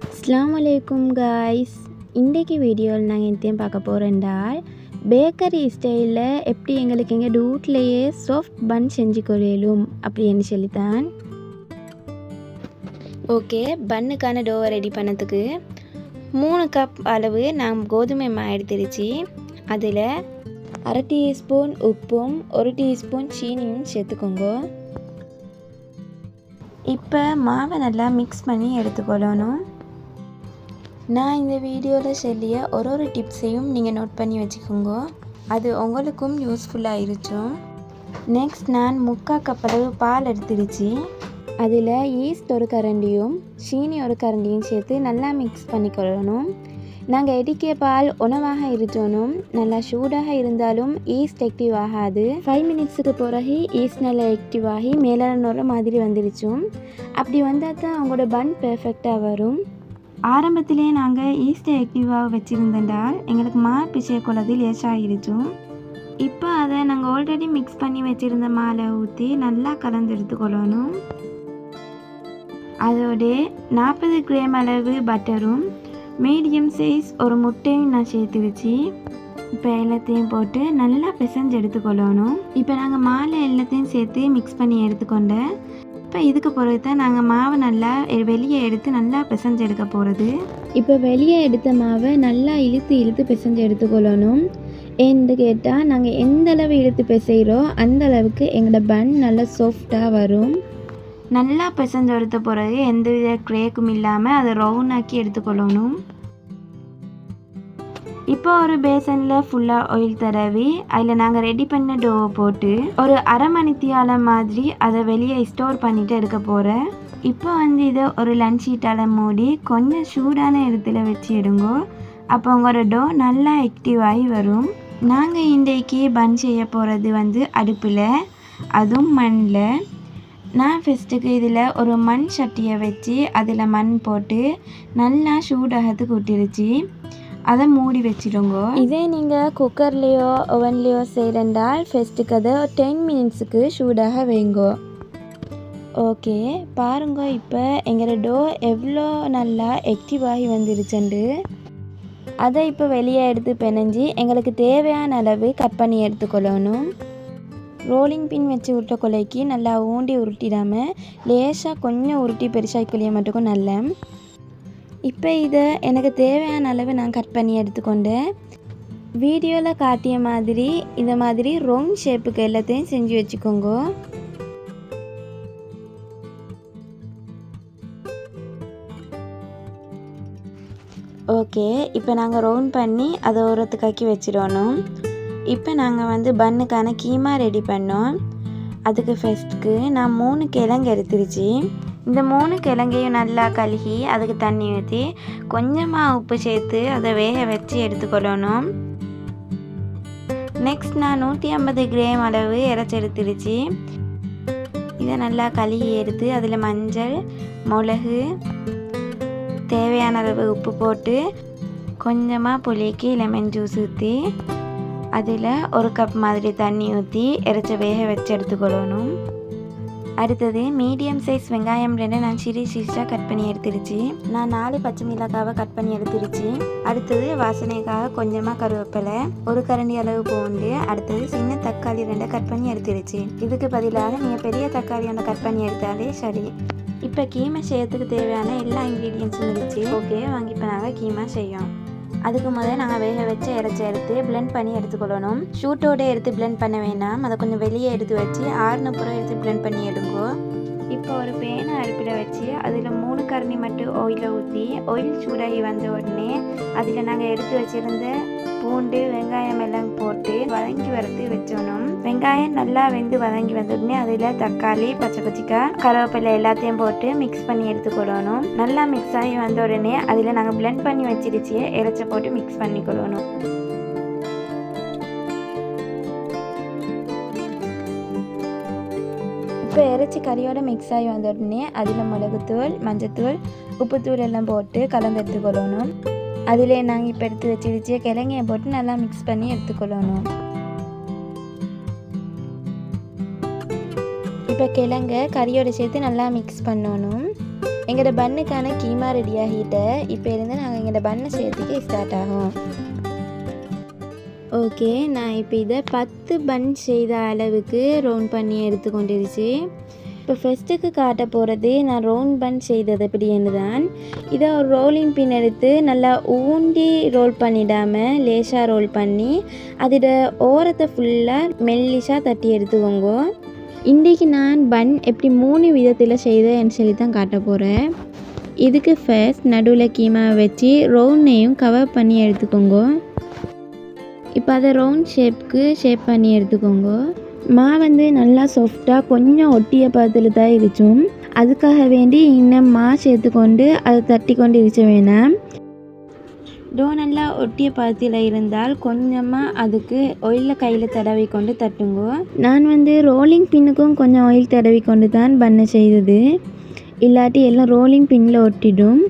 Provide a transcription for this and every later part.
அஸ்ஸலாமு அலைக்கும் காய்ஸ். இன்றைக்கி வீடியோவில் நாங்கள் எத்தையும் பார்க்க போகிறோண்டால் பேக்கரி ஸ்டைலில் எப்படி எங்களுக்கு எங்கள் வீட்லேயே சாஃப்ட் பன் செஞ்சு கொள்ளையிலும் அப்படின்னு சொல்லித்தான். ஓகே, பன்னுக்கான டோவை ரெடி பண்ணதுக்கு 3 கப் அளவு நான் கோதுமை மாவு எடுத்துருச்சு. அதில் 1/2 டீஸ்பூன் உப்பும் 1 டீஸ்பூன் சீனியும் சேர்த்துக்கோங்க. இப்போ மாவை நல்லா மிக்ஸ் பண்ணி எடுத்துக்கொள்ளணும். நான் இந்த வீடியோவில் சொல்லிய ஒரு டிப்ஸையும் நீங்கள் நோட் பண்ணி வச்சுக்கோங்க, அது உங்களுக்கும் யூஸ்ஃபுல்லாக இருக்கும். நெக்ஸ்ட் நான் 3/4 கப் அளவு பால் எடுத்துருச்சு. அதில் ஈஸ்ட் ஒரு கரண்டியும் சீனி ஒரு கரண்டியும் சேர்த்து நல்லா மிக்ஸ் பண்ணிக்கொள்ளணும். நாங்கள் எடுக்கிய பால் உணவாக இருக்கணும். நல்லா சூடாக இருந்தாலும் ஈஸ்ட் ஆக்டிவ் ஆகாது. 5 மினிட்ஸுக்கு பிறகு ஈஸ்ட் நல்லா ஆக்டிவ் ஆகி மேலே நுர மாதிரி வந்துருச்சோம். அப்படி வந்தால் தான் அவங்களோட பன் பெர்ஃபெக்டாக வரும். ஆரம்பத்திலே நாங்கள் ஈஸ்ட் ஆக்டிவாக வச்சுருந்தால் எங்களுக்கு பிசைய கொள்ளது லேசாகிருச்சோம். இப்போ அதை நாங்கள் ஆல்ரெடி மிக்ஸ் பண்ணி வச்சுருந்த மாலை ஊற்றி நல்லா கலந்து எடுத்துக்கொள்ளணும். அதோட 40 கிராம் அளவு பட்டரும் மீடியம் சைஸ் ஒரு முட்டையும் நான் சேர்த்துருச்சு. இப்போ எல்லாத்தையும் போட்டு நல்லா பிசைஞ்சு எடுத்துக்கொள்ளணும். இப்போ நாங்கள் மாலை எல்லாத்தையும் சேர்த்து மிக்ஸ் பண்ணி எடுத்துக்கொண்டேன். இப்போ இதுக்கு பிறகு தான் நாங்கள் மாவை நல்லா வெளியே எடுத்து நல்லா பிசைஞ்சு எடுக்க போகிறது. இப்போ வெளியே எடுத்த மாவை நல்லா இழுத்து பிசைஞ்சு எடுத்துக்கொள்ளணும். ஏன்னு கேட்டால் நாங்கள் எந்த அளவு இழுத்து பிசைகிறோம் அந்த அளவுக்கு எங்களோட பன் நல்லா சாஃப்டாக வரும். நல்லா பிசைஞ்சு எடுத்த பிறகு எந்தவித கிரேக்கும் இல்லாமல் அதை ரவுண்டாக்கி எடுத்துக்கொள்ளணும். இப்போ ஒரு பேசனில் ஃபுல்லாக ஆயில் தடவி அதில் நாங்கள் ரெடி பண்ண டோவை போட்டு ஒரு அரை மணித்தியாலம் மாதிரி அதை வெளியே ஸ்டோர் பண்ணிவிட்டு எடுக்க போகிறேன். இப்போ இதை ஒரு லஞ்ச் ஷீட்டால் மூடி கொஞ்சம் சூடான இடத்துல வச்சு எடுங்கோ. அப்போ உங்களோட டோ நல்லா ஆக்டிவ் ஆகி வரும். நாங்கள் இன்றைக்கு பன் செய்ய போகிறது அடுப்பில், அதுவும் மண்ணில். நான் ஃபஸ்ட்டுக்கு இதில் ஒரு மண் சட்டியை வச்சு அதில் மண் போட்டு நல்லா சூடாகிறதுக்கு விட்டுருச்சு. அதை மூடி வச்சிடுங்க. இதே நீங்கள் குக்கர்லேயோ ஓவன்லேயோ செய்கிறண்டால் ஃபஸ்ட்டுக்கு அதை 10 மினிட்ஸுக்கு சூடாக வைங்கோ. ஓகே, பாருங்க இப்போ எங்களோட டோ எவ்வளோ நல்லா ஆக்டிவாகி வந்துருச்சுண்டு. அதை இப்போ வெளியே எடுத்து பிணைஞ்சி எங்களுக்கு தேவையான அளவு கட் பண்ணி எடுத்துக்கொள்ளணும். ரோலிங் பின் வச்சு உருட்ட கொலைக்கு நல்லா ஊண்டி உருட்டிடாமல் லேசாக கொஞ்சம் உருட்டி பெருசாக்கொள்ளிய மட்டுக்கும் நல்ல. இப்போ இதை எனக்கு தேவையான அளவு நான் கட் பண்ணி எடுத்துக்கொண்டேன். வீடியோவில் காட்டிய மாதிரி இந்த மாதிரி ரவுண்ட் ஷேப்புக்கு எல்லாத்தையும் செஞ்சு வச்சுக்கோங்க. ஓகே, இப்போ நாங்கள் ரவுண்ட் பண்ணி அதை ஓரத்துக்காக்கி வச்சிடணும். இப்போ நாங்கள் பன்னுக்கான கீமா ரெடி பண்ணோம். அதுக்கு ஃபஸ்ட்டுக்கு நான் 3 கிழங்கு எடுத்துருச்சு. இந்த 3 கிழங்கையும் நல்லா கழுகி அதுக்கு தண்ணி ஊற்றி கொஞ்சமாக உப்பு சேர்த்து அதை வேக வச்சு எடுத்துக்கொள்ளணும். நெக்ஸ்ட் நான் 150 கிராம் அளவு இறைச்சி எடுத்துருச்சு. இதை நல்லா கழுகி எடுத்து அதில் மஞ்சள், மிளகு, தேவையான அளவு உப்பு போட்டு கொஞ்சமாக புளிக்கு லெமன் ஜூஸ் ஊற்றி அதில் 1 கப் மாதிரி தண்ணி ஊற்றி இறைச்சி வேக வச்சு எடுத்துக்கொள்ளணும். அடுத்தது மீடியம் சைஸ் வெங்காயம் 2 நான் சீஸாக கட் பண்ணி எடுத்துருச்சு. நான் 4 பச்சை மிளகாவை கட் பண்ணி எடுத்துருச்சு. அடுத்தது வாசனைக்காக கொஞ்சமாக கருவேப்பிலை, 1 கரண்டி அளவு பூண்டு, அடுத்தது சின்ன தக்காளி 2 கட் பண்ணி எடுத்துருச்சு. இதுக்கு பதிலாக நீங்கள் பெரிய தக்காளி 1 கட் பண்ணி எடுத்தாலே சரி. இப்போ கீமா செய்யறதுக்கு தேவையான எல்லா இன்க்ரீடியன்ஸும் இருந்துச்சு. ஓகே, வாங்கி இப்போ நாங்கள் கீமா செய்யோம். அதுக்கு முதல்ல நாங்கள் வேக வச்சு இறைச்சி எடுத்து பிளெண்ட் பண்ணி எடுத்துக்கொள்ளணும். ஷூட்டோடு எடுத்து பிளெண்ட் பண்ண வேணாம், அதை கொஞ்சம் வெளியே எடுத்து வச்சு 6 புறம் எடுத்து பிளெண்ட் பண்ணி எடுங்கோ. இப்போ ஒரு பேனை அடுப்பில் வச்சு அதில் 3 கரண்டி மட்டும் ஆயிலை ஊற்றி ஆயில் சூடாகி வந்த உடனே அதில் நாங்கள் எடுத்து வச்சுருந்த பூண்டு, வெங்காயம் எல்லாம் போட்டு வதங்கி வரது வச்சோணும். வெங்காயம் நல்லா வெந்து வதங்கி வந்த உடனே அதில் தக்காளி, பச்சை கொச்சிக்காய், கருவேப்பிலை எல்லாத்தையும் போட்டு மிக்ஸ் பண்ணி எடுத்துக்கொள்ளணும். நல்லா மிக்ஸ் ஆகி வந்த உடனே அதில் நாங்கள் பிளெண்ட் பண்ணி வச்சிருச்சு இறைச்சி போட்டு மிக்ஸ் பண்ணிக்கொள்ளணும். இப்போ இறைச்சி கறியோட மிக்ஸ் ஆகி வந்த உடனே அதில் மிளகுத்தூள், மஞ்சத்தூள், உப்புத்தூள் எல்லாம் போட்டு கலந்து எடுத்துக்கொள்ளணும். அதில் நாங்கள் இப்போ எடுத்து வச்சிருச்சு கிழங்கையை போட்டு நல்லா மிக்ஸ் பண்ணி எடுத்துக்கொள்ளணும். இப்போ கிழங்க கறியோடு சேர்த்து நல்லா மிக்ஸ் பண்ணணும். எங்களோட பன்னுக்கான கீமா ரெடி ஆகிட்ட. இப்போ இருந்து நாங்கள் எங்களோட பன்னை செய்யறதுக்கு ஸ்டார்ட் ஆகும். ஓகே, நான் இப்போ இதை 10 பன் செய்த அளவுக்கு ரவுண்ட் பண்ணி எடுத்துக்கொண்டுருச்சு. இப்போ ஃபஸ்ட்டுக்கு காட்ட போகிறது நான் ரவுண்ட் பன் செய்தது எப்படின்னு தான். இதை ஒரு ரோலிங் பின் எடுத்து நல்லா ஊண்டி ரோல் பண்ணிடாமல் லேசாக ரோல் பண்ணி அதோட ஓரத்தை ஃபுல்லாக மெல்லிஸாக தட்டி எடுத்துக்கோங்க. இன்றைக்கி நான் பன் எப்படி 3 விதத்தில் செய்தேன்னு சொல்லி தான் காட்ட போகிறேன். இதுக்கு ஃபர்ஸ்ட் நடுவில் கீமாவை வச்சு ரவுண்டையும் கவர் பண்ணி எடுத்துக்கோங்க. இப்போ அதை ரவுண்ட் ஷேப் பண்ணி எடுத்துக்கோங்க. மா நல்லா சாஃப்டாக கொஞ்சம் ஒட்டிய பதத்தில் தான் இருக்கும். அதுக்காக வேண்டி இன்னும் மா சேர்த்துக்கொண்டு அதை தட்டி கொண்டு இருக்க வேணாம். டோ நல்லா ஒட்டிய பதத்தில் இருந்தால் கொஞ்சமாக அதுக்கு ஆயிலில் கையில் தடவி கொண்டு தட்டுங்க. நான் ரோலிங் பின்னுக்கும் கொஞ்சம் ஆயில் தடவி கொண்டு தான் பண்ண செய்தது. இல்லாட்டி எல்லாம் ரோலிங் பின்னில் ஒட்டிடும்.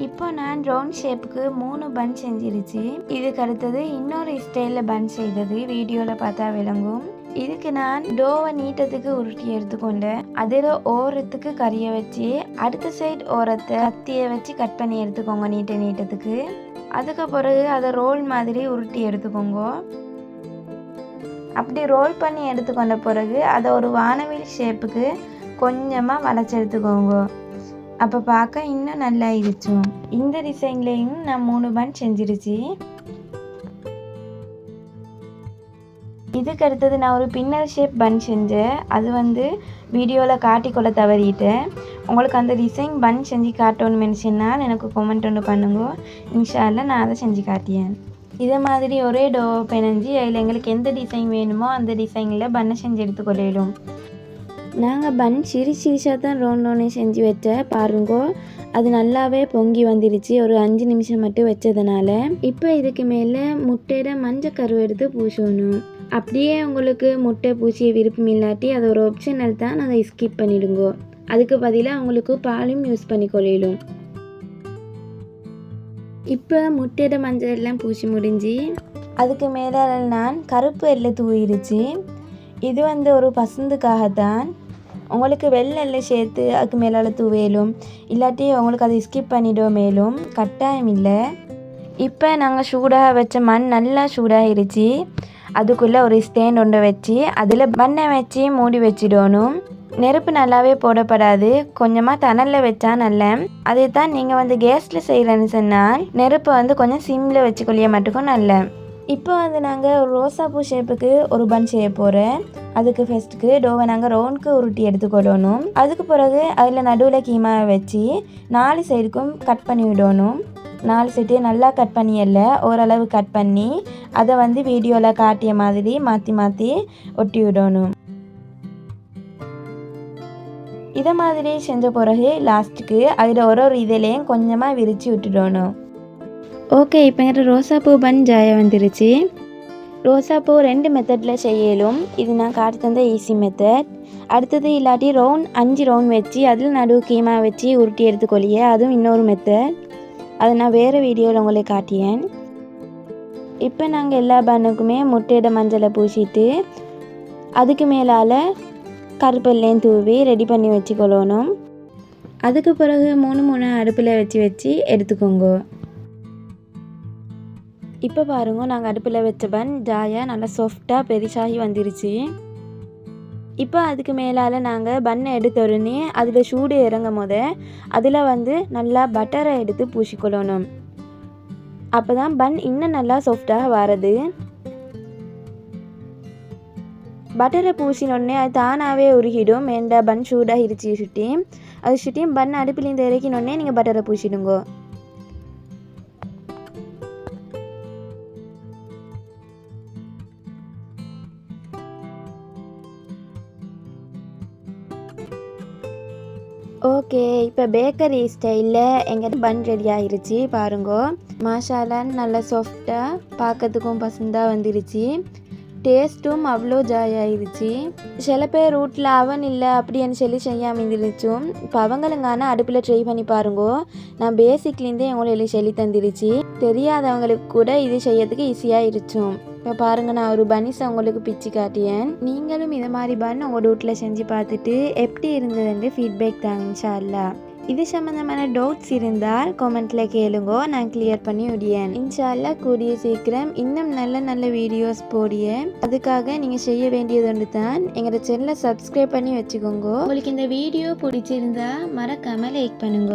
இப்போ நான் ரவுண்ட் ஷேப்புக்கு 3 பன் செஞ்சிருச்சு. இதுக்கு அடுத்தது இன்னொரு ஸ்டைலில் பன் செய்தது வீடியோவில் பார்த்தா விளங்கும். இதுக்கு நான் டோவை நீட்டத்துக்கு உருட்டி எடுத்துக்கொண்டேன். அதில் ஓரத்துக்கு கறியை வச்சு அடுத்த சைடு ஓரத்தை கத்தியை வச்சு கட் பண்ணி எடுத்துக்கோங்க நீட்டத்துக்கு. அதுக்கு பிறகு அதை ரோல் மாதிரி உருட்டி எடுத்துக்கோங்க. அப்படி ரோல் பண்ணி எடுத்துக்கொண்ட பிறகு அதை ஒரு வானவில் ஷேப்புக்கு கொஞ்சமாக வளைச்சி எடுத்துக்கோங்க. அப்போ பார்க்க இன்னும் நல்லா இருக்கும். இந்த டிசைன்லேயும் நான் 3 பன் செஞ்சிருச்சு. இதுக்கு அடுத்தது நான் ஒரு பின்னர் ஷேப் பன் செஞ்சேன். அது வீடியோவில் காட்டிக்கொள்ள தவறிட்டேன். உங்களுக்கு அந்த டிசைன் பன் செஞ்சு காட்டணும்னு சொன்னால் எனக்கு கமெண்ட் ஒன்று பண்ணுங்க. இன்ஷா அல்லாஹ் நான் அதை செஞ்சு காட்டியேன். இதே மாதிரி ஒரே டோ பிணைஞ்சி அதில் எங்களுக்கு எந்த டிசைன் வேணுமோ அந்த டிசைனில் பன்னை செஞ்சு எடுத்துக்கொள்ளிடும். நாங்கள் பன் சிரிசாக தான் ரவுண்ட் செஞ்சு வச்சேன். பாருங்கோ, அது நல்லாவே பொங்கி வந்துருச்சு ஒரு 5 நிமிஷம் மட்டும் வச்சதுனால. இப்போ இதுக்கு மேலே முட்டையோட மஞ்சள் கருவை எடுத்து பூசணும். அப்படியே உங்களுக்கு முட்டை பூசிய விருப்பம் இல்லாட்டி அது ஒரு ஆப்ஷனல் தான், அதை ஸ்கிப் பண்ணிடுங்க. அதுக்கு பதிலாக உங்களுக்கு பாலும் யூஸ் பண்ணிக்கொள்ளிடும். இப்போ முட்டையோட மஞ்சள் எல்லாம் பூசி முடிஞ்சு அதுக்கு மேலே நான் கருப்பு எல்லை தூவிருச்சு. இது ஒரு பசந்துக்காகத்தான். உங்களுக்கு வெள்ளை எல்லை சேர்த்து அதுக்கு மேலே தூவேலும், இல்லாட்டி உங்களுக்கு அதை ஸ்கிப் பண்ணிவிடும். மேலும் கட்டாயம் இல்லை. இப்போ நாங்கள் சூடாக வச்ச மண் நல்லா சூடாகிருச்சு. அதுக்குள்ளே ஒரு ஸ்டேண்ட் ஒன்று வச்சு அதில் பண்ணை வச்சு மூடி வச்சிடணும். நெருப்பு நல்லாவே போடப்படாது, கொஞ்சமாக தணலில் வச்சா நல்ல. அதே தான் நீங்கள் கேஸில் செய்கிறேன்னு சொன்னால் நெருப்பை கொஞ்சம் சிம்மில் வச்சுக்கொள்ளிய மட்டுக்கும் நல்ல. இப்போ நாங்கள் ஒரு ரோசாப்பூ ஷேப்புக்கு ஒரு பன் செய்ய போகிறேன். அதுக்கு ஃபஸ்ட்டுக்கு டோவை நாங்கள் ரவுண்டுக்கு உருட்டி எடுத்துக்கொள்ளணும். அதுக்கு பிறகு அதில் நடுவில் கீமாவை வச்சு 4 சைடுக்கும் கட் பண்ணி விடணும். 4 சைட்டையும் நல்லா கட் பண்ணியல்ல, ஓரளவு கட் பண்ணி அதை வீடியோவில் காட்டிய மாதிரி மாற்றி மாற்றி ஒட்டி விடணும். இதை மாதிரி செஞ்ச பிறகு லாஸ்ட்டுக்கு அதில் ஒரு இதிலையும் கொஞ்சமாக விரித்து விட்டுடணும். ஓகே, இப்போ ரோசாப்பூ பன் ஜாயா வந்துருச்சு. ரோசாப்பூ 2 மெத்தடில் செய்யலும். இது நான் காட்டி தந்த ஈஸி மெத்தட். அடுத்தது இல்லாட்டி ரவுண்ட் 5 ரவுண்ட் வச்சு அதில் நடுவு கீமா வச்சு உருட்டி எடுத்துக்கொள்ளிய, அதுவும் இன்னொரு மெத்தட். அதை நான் வேறு வீடியோவில் உங்களுக்கு காட்டியேன். இப்போ நாங்கள் எல்லா பன்னுக்குமே முட்டையோட மஞ்சளை பூசிட்டு அதுக்கு மேலால் கருப்பெல்லையும் தூவி ரெடி பண்ணி வச்சுக்கொள்ளணும். அதுக்கு பிறகு 3 அடுப்பில் வச்சு எடுத்துக்கோங்க. இப்போ பாருங்க, நாங்கள் அடுப்பில் வச்ச பன் ஜாயா நல்லா சாஃப்டாக பெருசாகி வந்துருச்சு. இப்போ அதுக்கு மேலால் நாங்கள் பன்னை எடுத்த உடனே அதில் சூடு இறங்கும் போது அதில் வந்து நல்லா பட்டரை எடுத்து பூசிக்கொள்ளணும். அப்போ தான் பன் இன்னும் நல்லா சாஃப்டாக வரது. பட்டரை பூசினோடனே அது தானாகவே உருகிடும். ஏண்டா பன் சூடாக இருச்சு சுட்டி அது சுட்டியும் பன் அடுப்புலேருந்து இறக்கினோடனே நீங்கள் பட்டரை பூசிடுங்க. ஓகே, இப்போ பேக்கரி ஸ்டைலில் எங்கள் பன் ரெடி ஆகிருச்சு பாருங்கோ. மாஷாலான்னு நல்லா சாஃப்டாக பார்க்கறதுக்கும் பசந்தாக வந்துருச்சு. டேஸ்ட்டும் அவ்வளோ ஜாயாயிருச்சு. சில பேர் ரூட்டில் அவன் இல்லை அப்படின்னு சொல்லி செய்யாமல் இருந்துச்சும். இப்போ அவங்களுங்கான அடுப்பில் ட்ரை பண்ணி பாருங்கோ. நான் பேசிக்லேருந்தே எங்களுக்கு சொல்லி தந்துருச்சு. தெரியாதவங்களுக்கு கூட இது செய்யறதுக்கு ஈஸியாக இருக்கும். இப்போ பாருங்கள், நான் ஒரு பன்னிஸை உங்களுக்கு பிச்சு காட்டியேன். நீங்களும் இதை மாதிரி பன் உங்கள் வீட்டில் செஞ்சு பார்த்துட்டு எப்படி இருந்ததுன்னு ஃபீட்பேக் தாங்க இன்ஷா அல்லாஹ். இது சம்மந்தமான டவுட்ஸ் இருந்தால் கமெண்ட்டில் கேளுங்கோ, நான் கிளியர் பண்ணி விடியேன் இன்ஷா அல்லாஹ். கூடிய சீக்கிரம் இன்னும் நல்ல நல்ல வீடியோஸ் போடியேன். அதுக்காக நீங்கள் செய்ய வேண்டியது ஒன்று தான், எங்களோட சேனலை சப்ஸ்கிரைப் பண்ணி வச்சுக்கோங்க. உங்களுக்கு இந்த வீடியோ பிடிச்சிருந்தா மறக்காமல் லைக் பண்ணுங்க.